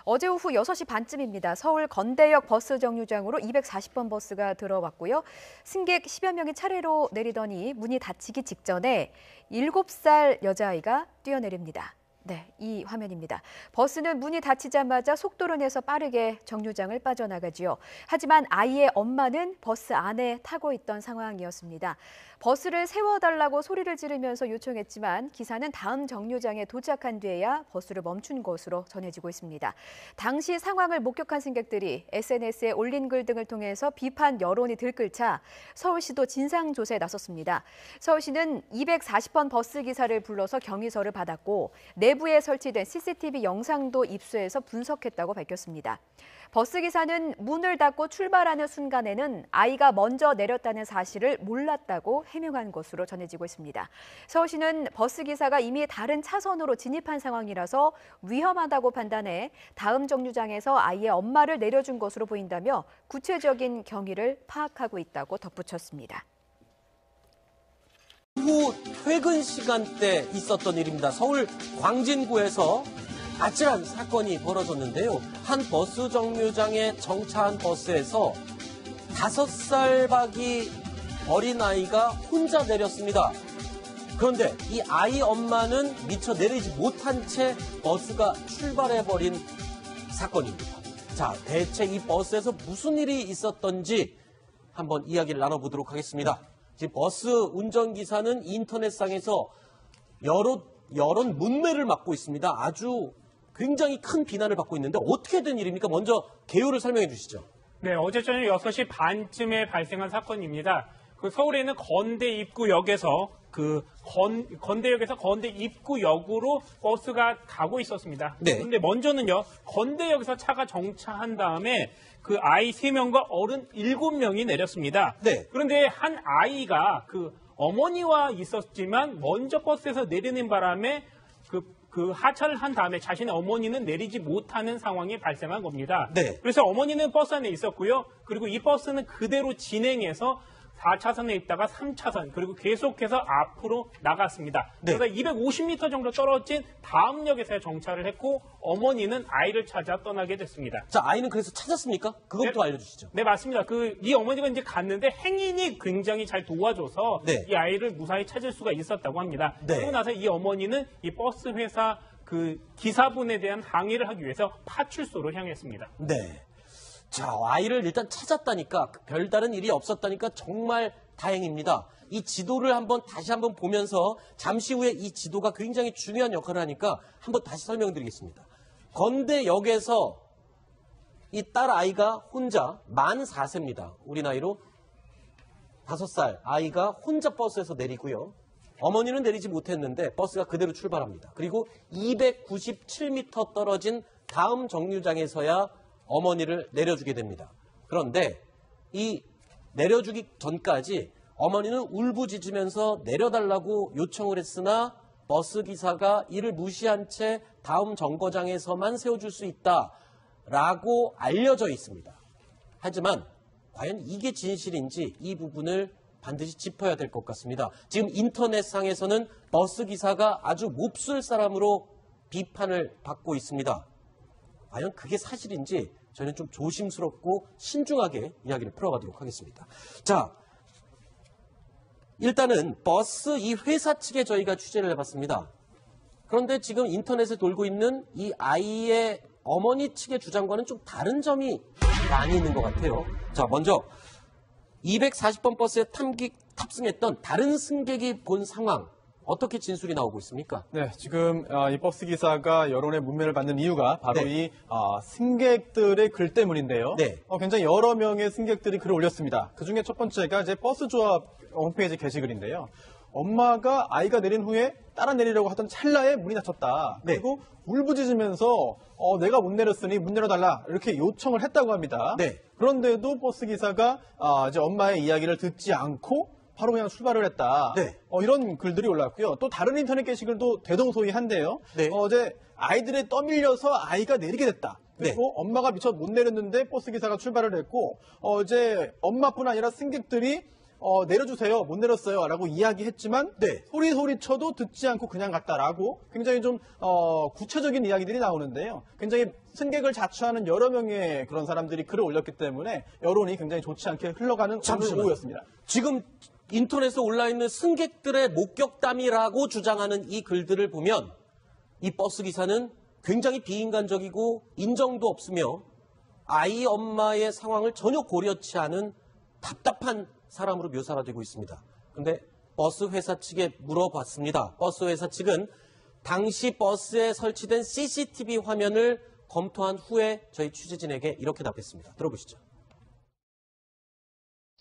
어제 오후 6시 반쯤입니다. 서울 건대역 버스 정류장으로 240번 버스가 들어왔고요. 승객 10여 명이 차례로 내리더니 문이 닫히기 직전에 7살 여자아이가 뛰어내립니다. 네, 이 화면입니다. 버스는 문이 닫히자마자 속도를 내서 빠르게 정류장을 빠져나가지요. 하지만 아이의 엄마는 버스 안에 타고 있던 상황이었습니다. 버스를 세워달라고 소리를 지르면서 요청했지만 기사는 다음 정류장에 도착한 뒤에야 버스를 멈춘 것으로 전해지고 있습니다. 당시 상황을 목격한 승객들이 SNS에 올린 글 등을 통해서 비판 여론이 들끓자 서울시도 진상조사에 나섰습니다. 서울시는 240번 버스 기사를 불러서 경위서를 받았고 내부에 설치된 CCTV 영상도 입수해서 분석했다고 밝혔습니다. 버스 기사는 문을 닫고 출발하는 순간에는 아이가 먼저 내렸다는 사실을 몰랐다고 해명한 것으로 전해지고 있습니다. 서울시는 버스 기사가 이미 다른 차선으로 진입한 상황이라서 위험하다고 판단해 다음 정류장에서 아이의 엄마를 내려준 것으로 보인다며 구체적인 경위를 파악하고 있다고 덧붙였습니다. 후 퇴근 시간대 있었던 일입니다. 서울 광진구에서 아찔한 사건이 벌어졌는데요. 한 버스 정류장에 정차한 버스에서 5살 박이 어린아이가 혼자 내렸습니다. 그런데 이 아이 엄마는 미처 내리지 못한 채 버스가 출발해버린 사건입니다. 자, 대체 이 버스에서 무슨 일이 있었던지 한번 이야기를 나눠보도록 하겠습니다. 지금 버스 운전기사는 인터넷상에서 여론 문매를 맡고 있습니다. 아주 굉장히 큰 비난을 받고 있는데 어떻게 된 일입니까? 먼저 개요를 설명해 주시죠. 네, 어제 저녁 6시 반쯤에 발생한 사건입니다. 서울에 있는 건대 입구역에서 건대역에서 건대 입구역으로 버스가 가고 있었습니다. 네. 그런데 먼저는요, 건대역에서 차가 정차한 다음에 그 아이 3명과 어른 7명이 내렸습니다. 네. 그런데 한 아이가 어머니와 있었지만 먼저 버스에서 내리는 바람에 하차를 한 다음에 자신의 어머니는 내리지 못하는 상황이 발생한 겁니다. 네. 그래서 어머니는 버스 안에 있었고요. 그리고 이 버스는 그대로 진행해서 4차선에 있다가 3차선 그리고 계속해서 앞으로 나갔습니다. 네. 그러다 250m 정도 떨어진 다음 역에서 정차를 했고 어머니는 아이를 찾아 떠나게 됐습니다. 자, 아이는 그래서 찾았습니까? 그것부터 알려주시죠. 네, 맞습니다. 이 어머니가 이제 갔는데 행인이 굉장히 잘 도와줘서 네. 이 아이를 무사히 찾을 수가 있었다고 합니다. 네. 그러고 나서 이 어머니는 이 버스 회사 기사분에 대한 항의를 하기 위해서 파출소로 향했습니다. 네. 자, 아이를 일단 찾았다니까, 별다른 일이 없었다니까 정말 다행입니다. 이 지도를 다시 한번 보면서 잠시 후에 이 지도가 굉장히 중요한 역할을 하니까 한번 다시 설명드리겠습니다. 건대역에서 이 딸 아이가 혼자 만 4세입니다. 우리 나이로 5살 아이가 혼자 버스에서 내리고요. 어머니는 내리지 못했는데 버스가 그대로 출발합니다. 그리고 297m 떨어진 다음 정류장에서야 어머니를 내려주게 됩니다. 그런데 이 내려주기 전까지 어머니는 울부짖으면서 내려달라고 요청을 했으나 버스기사가 이를 무시한 채 다음 정거장에서만 세워줄 수 있다라고 알려져 있습니다. 하지만 과연 이게 진실인지 이 부분을 반드시 짚어야 될 것 같습니다. 지금 인터넷상에서는 버스기사가 아주 몹쓸 사람으로 비판을 받고 있습니다. 과연 그게 사실인지 저는 좀 조심스럽고 신중하게 이야기를 풀어가도록 하겠습니다. 자, 일단은 버스 이 회사 측에 저희가 취재를 해봤습니다. 그런데 지금 인터넷에 돌고 있는 이 아이의 어머니 측의 주장과는 좀 다른 점이 많이 있는 것 같아요. 자, 먼저 240번 버스에 탑승했던 다른 승객이 본 상황, 어떻게 진술이 나오고 있습니까? 네, 지금 이 버스 기사가 여론의 문매를 받는 이유가 바로 네. 이 승객들의 글 때문인데요. 네. 굉장히 여러 명의 승객들이 글을 올렸습니다. 그중에 첫 번째가 이제 버스 조합 홈페이지 게시글인데요. 엄마가 아이가 내린 후에 따라 내리려고 하던 찰나에 문이 닫혔다. 네. 그리고 울부짖으면서 내가 못 내렸으니 문 열어달라 이렇게 요청을 했다고 합니다. 네. 그런데도 버스 기사가 이제 엄마의 이야기를 듣지 않고 바로 그냥 출발을 했다. 네. 이런 글들이 올랐고요. 또 다른 인터넷 게시글도 대동소이한데요. 네. 어제 아이들에 떠밀려서 아이가 내리게 됐다. 그리고 네. 엄마가 미처 못 내렸는데 버스 기사가 출발을 했고 어제 엄마뿐 아니라 승객들이 내려주세요. 못 내렸어요. 라고 이야기했지만 네. 소리 쳐도 듣지 않고 그냥 갔다라고 굉장히 좀 구체적인 이야기들이 나오는데요. 굉장히 승객을 자처하는 여러 명의 그런 사람들이 글을 올렸기 때문에 여론이 굉장히 좋지 않게 흘러가는 오늘 잠시만요. 오후였습니다. 지금 인터넷에 올라있는 승객들의 목격담이라고 주장하는 이 글들을 보면 이 버스 기사는 굉장히 비인간적이고 인정도 없으며 아이 엄마의 상황을 전혀 고려치 않은 답답한 사람으로 묘사가 되고 있습니다. 그런데 버스 회사 측에 물어봤습니다. 버스 회사 측은 당시 버스에 설치된 CCTV 화면을 검토한 후에 저희 취재진에게 이렇게 답했습니다. 들어보시죠.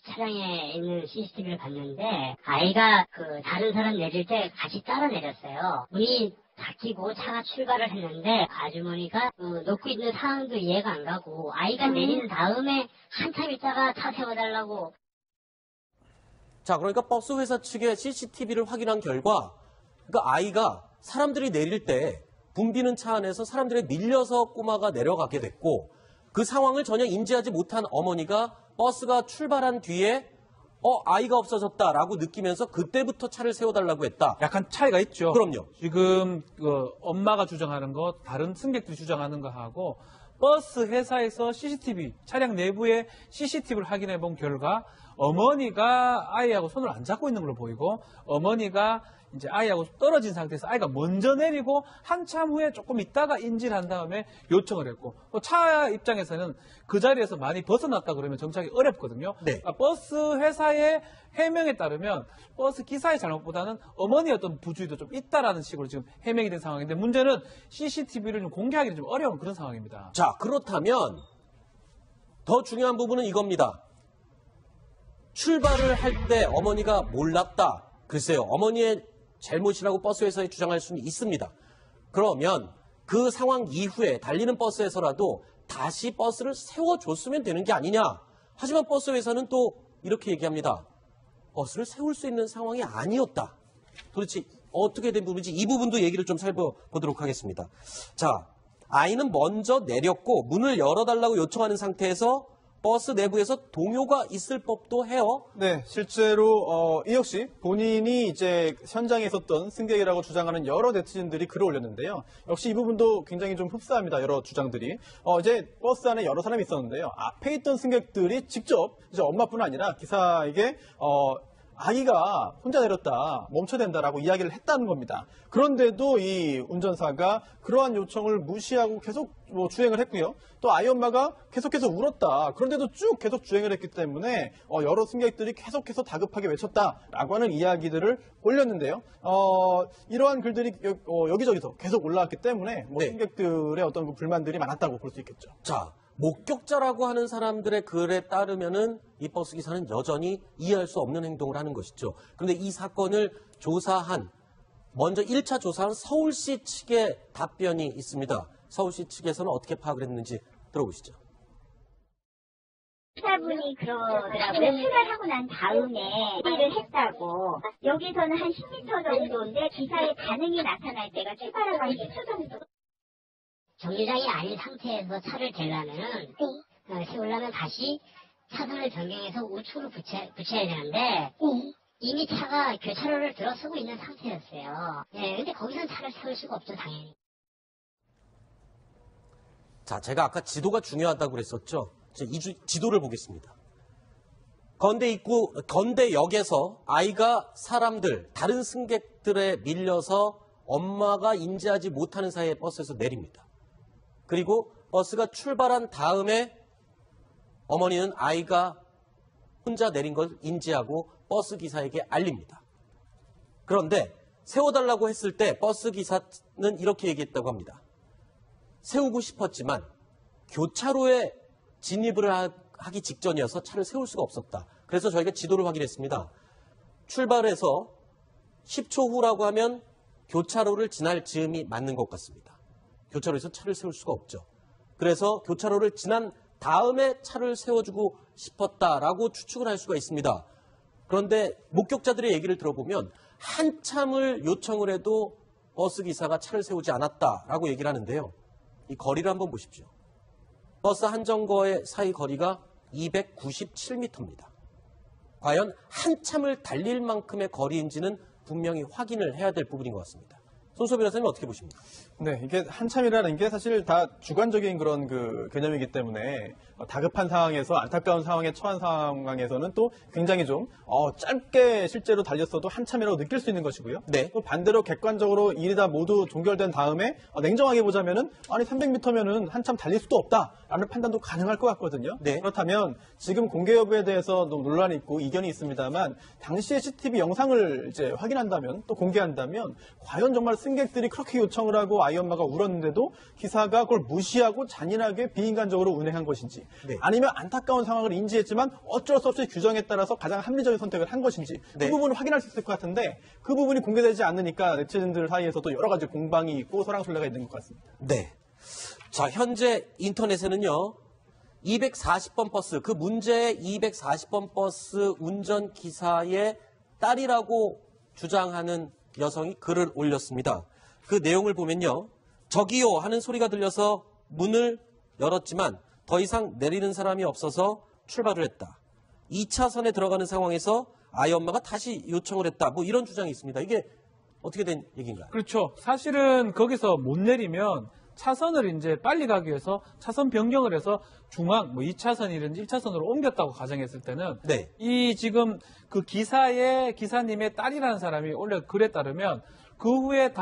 차량에 있는 CCTV를 봤는데 아이가 다른 사람 내릴 때 같이 따라 내렸어요. 문이 닫히고 차가 출발을 했는데 아주머니가 놓고 있는 상황도 이해가 안 가고 아이가 내린 다음에 한참 있다가 차 세워달라고. 자, 그러니까 버스 회사 측의 CCTV를 확인한 결과 그러니까 아이가 사람들이 내릴 때 붐비는 차 안에서 사람들에 밀려서 꼬마가 내려가게 됐고 그 상황을 전혀 인지하지 못한 어머니가 버스가 출발한 뒤에 아이가 없어졌다라고 느끼면서 그때부터 차를 세워달라고 했다. 약간 차이가 있죠. 그럼요. 지금 엄마가 주장하는 거, 다른 승객들이 주장하는 거하고 버스 회사에서 CCTV, 차량 내부에 CCTV를 확인해 본 결과 어머니가 아이하고 손을 안 잡고 있는 걸로 보이고 어머니가 이제 아이하고 떨어진 상태에서 아이가 먼저 내리고 한참 후에 조금 있다가 인지를 한 다음에 요청을 했고 또 차 입장에서는 그 자리에서 많이 벗어났다 그러면 정착이 어렵거든요. 네. 버스 회사의 해명에 따르면 버스 기사의 잘못보다는 어머니의 어떤 부주의도 좀 있다라는 식으로 지금 해명이 된 상황인데 문제는 CCTV를 좀 공개하기는 좀 어려운 그런 상황입니다. 자, 그렇다면 더 중요한 부분은 이겁니다. 출발을 할 때 어머니가 몰랐다. 글쎄요. 어머니의 잘못이라고 버스 회사에 주장할 수는 있습니다. 그러면 그 상황 이후에 달리는 버스에서라도 다시 버스를 세워줬으면 되는 게 아니냐. 하지만 버스 회사는 또 이렇게 얘기합니다. 버스를 세울 수 있는 상황이 아니었다. 도대체 어떻게 된 부분인지 이 부분도 얘기를 좀 살펴보도록 하겠습니다. 자, 아이는 먼저 내렸고 문을 열어달라고 요청하는 상태에서 버스 내부에서 동요가 있을 법도 해요. 네, 실제로 이 역시 본인이 이제 현장에 있었던 승객이라고 주장하는 여러 네티즌들이 글을 올렸는데요. 역시 이 부분도 굉장히 좀 흡사합니다. 여러 주장들이. 이제 버스 안에 여러 사람이 있었는데요. 앞에 있던 승객들이 직접 이제 엄마뿐 아니라 기사에게 아이가 혼자 내렸다, 멈춰야 된다라고 이야기를 했다는 겁니다. 그런데도 이 운전사가 그러한 요청을 무시하고 계속 주행을 했고요. 또 아이 엄마가 계속해서 울었다. 그런데도 쭉 계속 주행을 했기 때문에 여러 승객들이 계속해서 다급하게 외쳤다라고 하는 이야기들을 올렸는데요. 이러한 글들이 여기저기서 계속 올라왔기 때문에 네. 승객들의 어떤 그 불만들이 많았다고 볼 수 있겠죠. 자, 목격자라고 하는 사람들의 글에 따르면은 이 버스 기사는 여전히 이해할 수 없는 행동을 하는 것이죠. 그런데 이 사건을 먼저 1차 조사한 서울시 측의 답변이 있습니다. 서울시 측에서는 어떻게 파악을 했는지 들어보시죠. 기사분이 그러더라고요. 출발하고 난 다음에 일을 했다고. 여기서는 한 10m 정도인데 기사의 반응이 나타날 때가 출발하고 한 10초 정도. 정류장이 아닌 상태에서 차를 대려면 세우려면 다시 차선을 변경해서 우측으로 붙여야 되는데 이미 차가 교차로를 들어서고 있는 상태였어요. 근데 거기서는 차를 세울 수가 없죠, 당연히. 자, 제가 아까 지도가 중요하다고 그랬었죠. 이 지도를 보겠습니다. 건대역에서 아이가 다른 승객들에 밀려서 엄마가 인지하지 못하는 사이에 버스에서 내립니다. 그리고 버스가 출발한 다음에 어머니는 아이가 혼자 내린 걸 인지하고 버스 기사에게 알립니다. 그런데 세워달라고 했을 때 버스 기사는 이렇게 얘기했다고 합니다. 세우고 싶었지만 교차로에 진입을 하기 직전이어서 차를 세울 수가 없었다. 그래서 저희가 지도를 확인했습니다. 출발해서 10초 후라고 하면 교차로를 지날 즈음이 맞는 것 같습니다. 교차로에서 차를 세울 수가 없죠. 그래서 교차로를 지난 다음에 차를 세워주고 싶었다라고 추측을 할 수가 있습니다. 그런데 목격자들의 얘기를 들어보면 한참을 요청을 해도 버스 기사가 차를 세우지 않았다라고 얘기를 하는데요. 이 거리를 한번 보십시오. 버스 한 정거의 사이 거리가 297m입니다. 과연 한참을 달릴 만큼의 거리인지는 분명히 확인을 해야 될 부분인 것 같습니다. 손소 변호사님 어떻게 보십니까? 네, 이게 한참이라는 게 사실 다 주관적인 그런 그 개념이기 때문에 다급한 상황에서 안타까운 상황에 처한 상황에서는 또 굉장히 좀 짧게 실제로 달렸어도 한참이라고 느낄 수 있는 것이고요. 네. 또 반대로 객관적으로 일이 다 모두 종결된 다음에 냉정하게 보자면은 아니 300m면은 한참 달릴 수도 없다라는 판단도 가능할 것 같거든요. 네. 그렇다면 지금 공개 여부에 대해서 논란이 있고 이견이 있습니다만 당시의 CCTV 영상을 이제 확인한다면 또 공개한다면 과연 정말 승객들이 그렇게 요청을 하고 아이 엄마가 울었는데도 기사가 그걸 무시하고 잔인하게 비인간적으로 운행한 것인지 네. 아니면 안타까운 상황을 인지했지만 어쩔 수 없이 규정에 따라서 가장 합리적인 선택을 한 것인지 네. 그 부분을 확인할 수 있을 것 같은데 그 부분이 공개되지 않으니까 네티즌들 사이에서도 여러 가지 공방이 있고 설랑설레가 있는 것 같습니다. 네. 자, 현재 인터넷에는요, 240번 버스, 그 문제의 240번 버스 운전기사의 딸이라고 주장하는 여성이 글을 올렸습니다. 그 내용을 보면요, 저기요 하는 소리가 들려서 문을 열었지만 더 이상 내리는 사람이 없어서 출발을 했다. 2차선에 들어가는 상황에서 아이 엄마가 다시 요청을 했다. 뭐 이런 주장이 있습니다. 이게 어떻게 된 얘기인가요? 그렇죠. 사실은 거기서 못 내리면 차선을 이제 빨리 가기 위해서 차선 변경을 해서 중앙, 2차선이든지 1차선으로 옮겼다고 가정했을 때는 네. 이 지금 그 기사님의 딸이라는 사람이 원래 글에 따르면 그 후에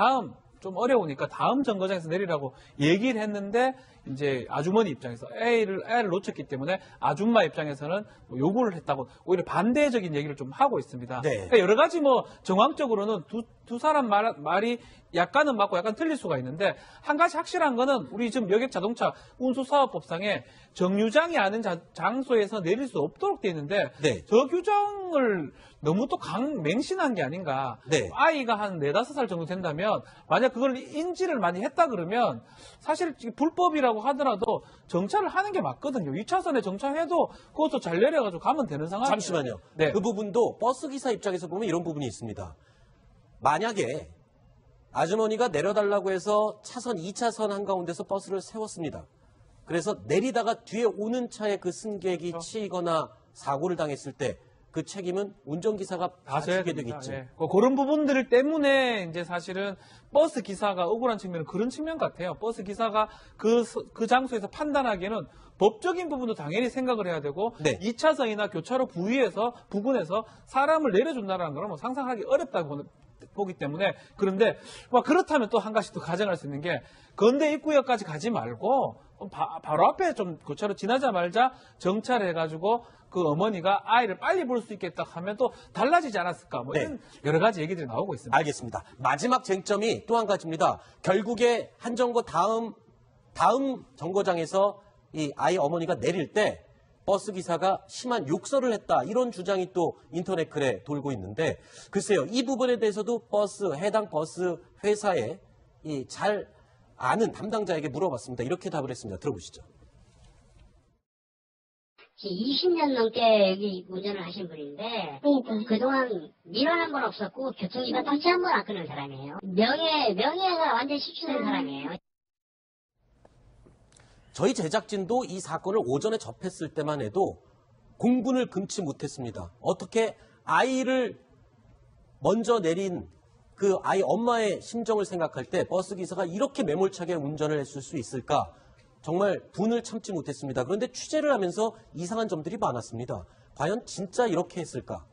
좀 어려우니까 다음 정거장에서 내리라고 얘기를 했는데 이제 아주머니 입장에서 애를 놓쳤기 때문에 아줌마 입장에서는 요구를 했다고 오히려 반대적인 얘기를 좀 하고 있습니다. 네. 그러니까 여러 가지 정황적으로는 두 사람 말이 약간은 맞고 약간 틀릴 수가 있는데 한 가지 확실한 거는 우리 지금 여객자동차 운수사업법상에 정류장이 아닌 장소에서 내릴 수 없도록 돼 있는데 네. 저 규정을 너무 또 맹신한 게 아닌가. 네. 아이가 한 4-5살 정도 된다면 만약 그걸 인지를 많이 했다 그러면 사실 불법이라고 하더라도 정차를 하는 게 맞거든요. 2차선에 정차해도 그것도 잘 내려가지고 가면 되는 상황이에요. 잠시만요. 네. 그 부분도 버스기사 입장에서 보면 이런 부분이 있습니다. 만약에 아주머니가 내려달라고 해서 차선 2차선 한가운데서 버스를 세웠습니다. 그래서 내리다가 뒤에 오는 차에 그 승객이 치이거나 사고를 당했을 때 그 책임은 운전기사가 다 지게 되겠죠. 예. 그런 부분들 때문에 이제 사실은 버스 기사가 억울한 측면은 그런 측면 같아요. 버스 기사가 그 장소에서 판단하기에는 법적인 부분도 당연히 생각을 해야 되고 네. 2차선이나 교차로 부근에서 사람을 내려준다는 건 상상하기 어렵다고 보기 때문에 그런데 그렇다면 또 한 가지 또 가정할 수 있는 게 건대 입구역까지 가지 말고 바로 앞에 좀 교차로 지나자 말자 정차를 해가지고 그 어머니가 아이를 빨리 볼 수 있겠다 하면 또 달라지지 않았을까 뭐 이런 여러 가지 얘기들이 나오고 있습니다. 알겠습니다. 마지막 쟁점이 또 한 가지입니다. 결국에 한정거 다음 정거장에서 이 아이 어머니가 내릴 때 버스 기사가 심한 욕설을 했다. 이런 주장이 또 인터넷 글에 돌고 있는데 글쎄요. 이 부분에 대해서도 해당 버스 회사에 잘 아는 담당자에게 물어봤습니다. 이렇게 답을 했습니다. 들어보시죠. 20년 넘게 여기 운전을 하신 분인데 그동안 민원 한 번 없었고 교통위반 딱지 한 번 안 끊은 사람이에요. 명예가 완전히 실추된 사람이에요. 저희 제작진도 이 사건을 오전에 접했을 때만 해도 공분을 금치 못했습니다. 어떻게 아이를 먼저 내린 그 아이 엄마의 심정을 생각할 때 버스 기사가 이렇게 매몰차게 운전을 했을 수 있을까? 정말 분을 참지 못했습니다. 그런데 취재를 하면서 이상한 점들이 많았습니다. 과연 진짜 이렇게 했을까?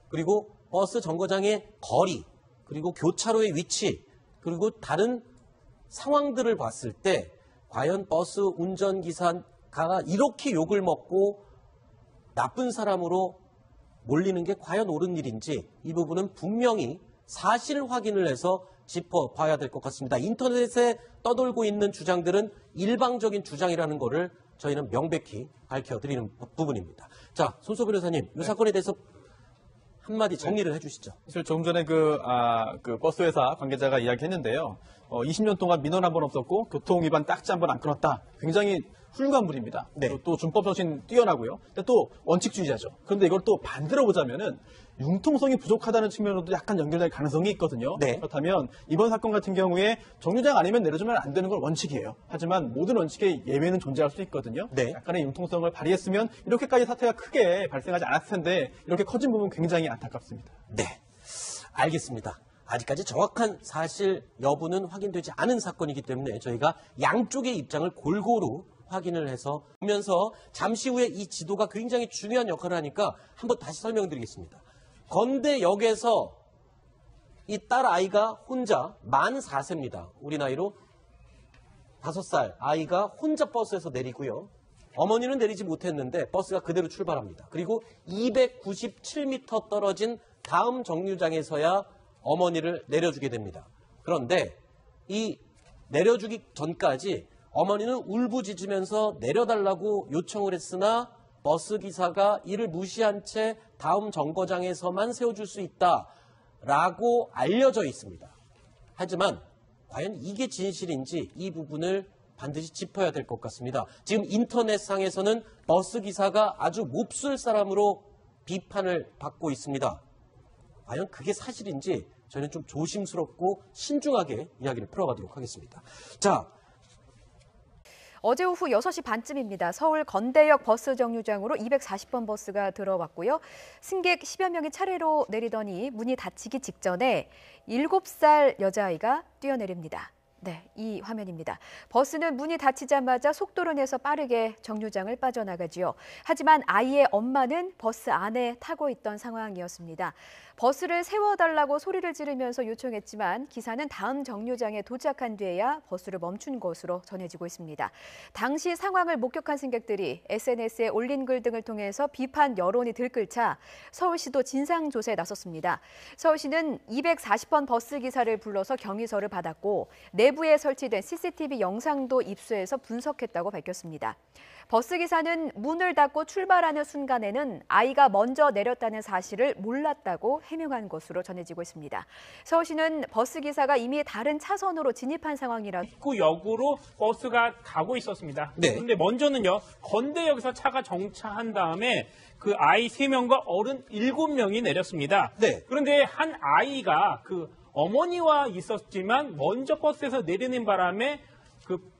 그리고 버스 정거장의 거리, 그리고 교차로의 위치, 그리고 다른 상황들을 봤을 때 과연 버스 운전기사가 이렇게 욕을 먹고 나쁜 사람으로 몰리는 게 과연 옳은 일인지 이 부분은 분명히 사실 확인을 해서 짚어봐야 될 것 같습니다. 인터넷에 떠돌고 있는 주장들은 일방적인 주장이라는 것을 저희는 명백히 밝혀드리는 부분입니다. 자, 손소 변호사님, 이 사건에 대해서 한마디 정리를 해주시죠. 사실 조금 전에 그 버스 회사 관계자가 이야기했는데요. 20년 동안 민원 한 번 없었고 교통 위반 딱지 한 번 안 끊었다. 굉장히 훌륭한 분입니다. 네. 또 준법 정신 뛰어나고요. 근데 또 원칙주의자죠. 그런데 이걸 또 반대로 보자면은 융통성이 부족하다는 측면으로도 약간 연결될 가능성이 있거든요. 네. 그렇다면 이번 사건 같은 경우에 정류장 아니면 내려주면 안 되는 건 원칙이에요. 하지만 모든 원칙에 예외는 존재할 수 있거든요. 네. 약간의 융통성을 발휘했으면 이렇게까지 사태가 크게 발생하지 않았을 텐데 이렇게 커진 부분 굉장히 안타깝습니다. 네, 알겠습니다. 아직까지 정확한 사실 여부는 확인되지 않은 사건이기 때문에 저희가 양쪽의 입장을 골고루 확인을 해서 보면서 잠시 후에 이 지도가 굉장히 중요한 역할을 하니까 한번 다시 설명드리겠습니다. 건대역에서 이 딸 아이가 혼자 만 4세입니다. 우리 나이로 5살 아이가 혼자 버스에서 내리고요. 어머니는 내리지 못했는데 버스가 그대로 출발합니다. 그리고 297m 떨어진 다음 정류장에서야 어머니를 내려주게 됩니다. 그런데 이 내려주기 전까지 어머니는 울부짖으면서 내려달라고 요청을 했으나 버스 기사가 이를 무시한 채 다음 정거장에서만 세워줄 수 있다라고 알려져 있습니다. 하지만 과연 이게 진실인지 이 부분을 반드시 짚어야 될 것 같습니다. 지금 인터넷상에서는 버스 기사가 아주 몹쓸 사람으로 비판을 받고 있습니다. 과연 그게 사실인지 저희는 좀 조심스럽고 신중하게 이야기를 풀어가도록 하겠습니다. 자, 어제 오후 6시 반쯤입니다. 서울 건대역 버스 정류장으로 240번 버스가 들어왔고요. 승객 10여 명이 차례로 내리더니 문이 닫히기 직전에 7살 여자아이가 뛰어내립니다. 네, 이 화면입니다. 버스는 문이 닫히자마자 속도를 내서 빠르게 정류장을 빠져나가지요. 하지만 아이의 엄마는 버스 안에 타고 있던 상황이었습니다. 버스를 세워달라고 소리를 지르면서 요청했지만 기사는 다음 정류장에 도착한 뒤에야 버스를 멈춘 것으로 전해지고 있습니다. 당시 상황을 목격한 승객들이 SNS에 올린 글 등을 통해서 비판 여론이 들끓자 서울시도 진상조사에 나섰습니다. 서울시는 240번 버스 기사를 불러서 경위서를 받았고 내부에 설치된 CCTV 영상도 입수해서 분석했다고 밝혔습니다. 버스 기사는 문을 닫고 출발하는 순간에는 아이가 먼저 내렸다는 사실을 몰랐다고 해명한 것으로 전해지고 있습니다. 서울시는 버스 기사가 이미 다른 차선으로 진입한 상황이라 입구역으로 버스가 가고 있었습니다. 네. 그런데 먼저는요, 건대역에서 차가 정차한 다음에 그 아이 3명과 어른 7명이 내렸습니다. 네. 그런데 한 아이가 그 어머니와 있었지만 먼저 버스에서 내리는 바람에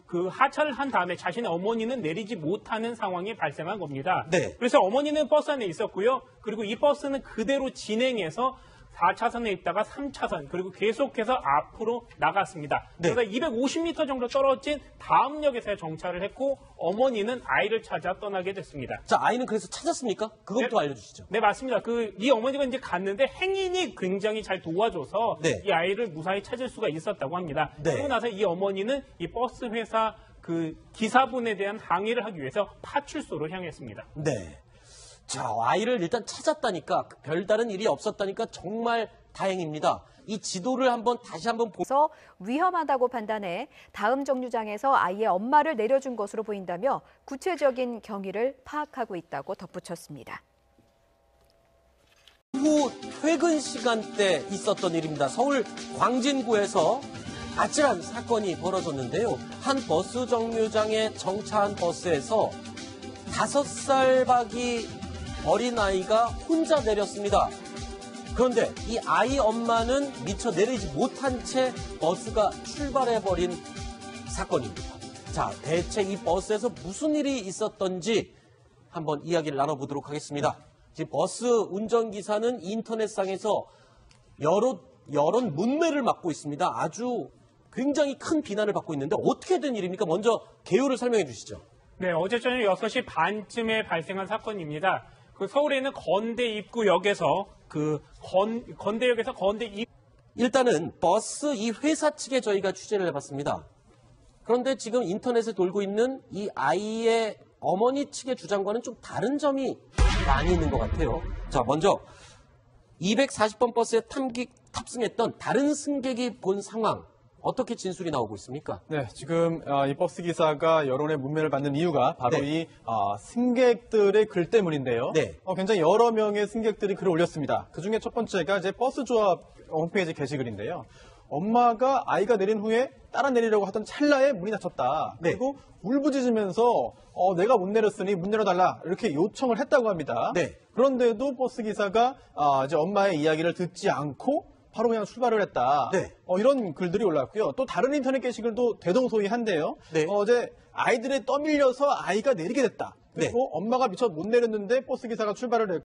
그 하차를 한 다음에 자신의 어머니는 내리지 못하는 상황이 발생한 겁니다. 네. 그래서 어머니는 버스 안에 있었고요. 그리고 이 버스는 그대로 진행해서 4차선에 있다가 3차선 그리고 계속해서 앞으로 나갔습니다. 네. 그래서 250m 정도 떨어진 다음 역에서 정차를 했고 어머니는 아이를 찾아 떠나게 됐습니다. 자, 아이는 그래서 찾았습니까? 그것부터 네. 알려주시죠. 네, 맞습니다. 이 어머니가 이제 갔는데 행인이 굉장히 잘 도와줘서 네. 이 아이를 무사히 찾을 수가 있었다고 합니다. 네. 그리고 나서 이 어머니는 이 버스 회사 그 기사분에 대한 항의를 하기 위해서 파출소로 향했습니다. 네. 자, 아이를 일단 찾았다니까 별다른 일이 없었다니까 정말 다행입니다. 이 지도를 다시 한번 그래서 위험하다고 판단해 다음 정류장에서 아이의 엄마를 내려준 것으로 보인다며 구체적인 경위를 파악하고 있다고 덧붙였습니다. 후 퇴근 시간대 있었던 일입니다. 서울 광진구에서 아찔한 사건이 벌어졌는데요. 한 버스 정류장에 정차한 버스에서 5살 박이 어린아이가 혼자 내렸습니다. 그런데 이 아이 엄마는 미처 내리지 못한 채 버스가 출발해버린 사건입니다. 자, 대체 이 버스에서 무슨 일이 있었던지 한번 이야기를 나눠보도록 하겠습니다. 지금 버스 운전기사는 인터넷상에서 여러 문매를 맞고 있습니다. 아주 굉장히 큰 비난을 받고 있는데 어떻게 된 일입니까? 먼저 개요를 설명해 주시죠. 네, 어제 저녁 6시 반쯤에 발생한 사건입니다. 그 서울에 있는 건대 입구역에서 건대역에서 건대 입 일단은 버스 이 회사 측에 저희가 취재를 해봤습니다. 그런데 지금 인터넷에 돌고 있는 이 아이의 어머니 측의 주장과는 좀 다른 점이 많이 있는 것 같아요. 자, 먼저 240번 버스에 탑승했던 다른 승객이 본 상황 어떻게 진술이 나오고 있습니까? 네, 지금 이 버스 기사가 여론의 문매를 받는 이유가 바로 네. 이 승객들의 글 때문인데요. 네. 굉장히 여러 명의 승객들이 글을 올렸습니다. 그 중에 첫 번째가 이제 버스 조합 홈페이지 게시글인데요. 엄마가 아이가 내린 후에 따라 내리려고 하던 찰나에 문이 닫혔다. 네. 그리고 울부짖으면서 내가 못 내렸으니 문 열어달라 이렇게 요청을 했다고 합니다. 네. 그런데도 버스 기사가 이제 엄마의 이야기를 듣지 않고 바로 그냥 출발을 했다. 네. 이런 글들이 올랐고요. 또 다른 인터넷 게시글도 대동소이한데요. 네. 어제 아이들에 떠밀려서 아이가 내리게 됐다. 네. 그리고 엄마가 미처 못 내렸는데 버스 기사가 출발을 했고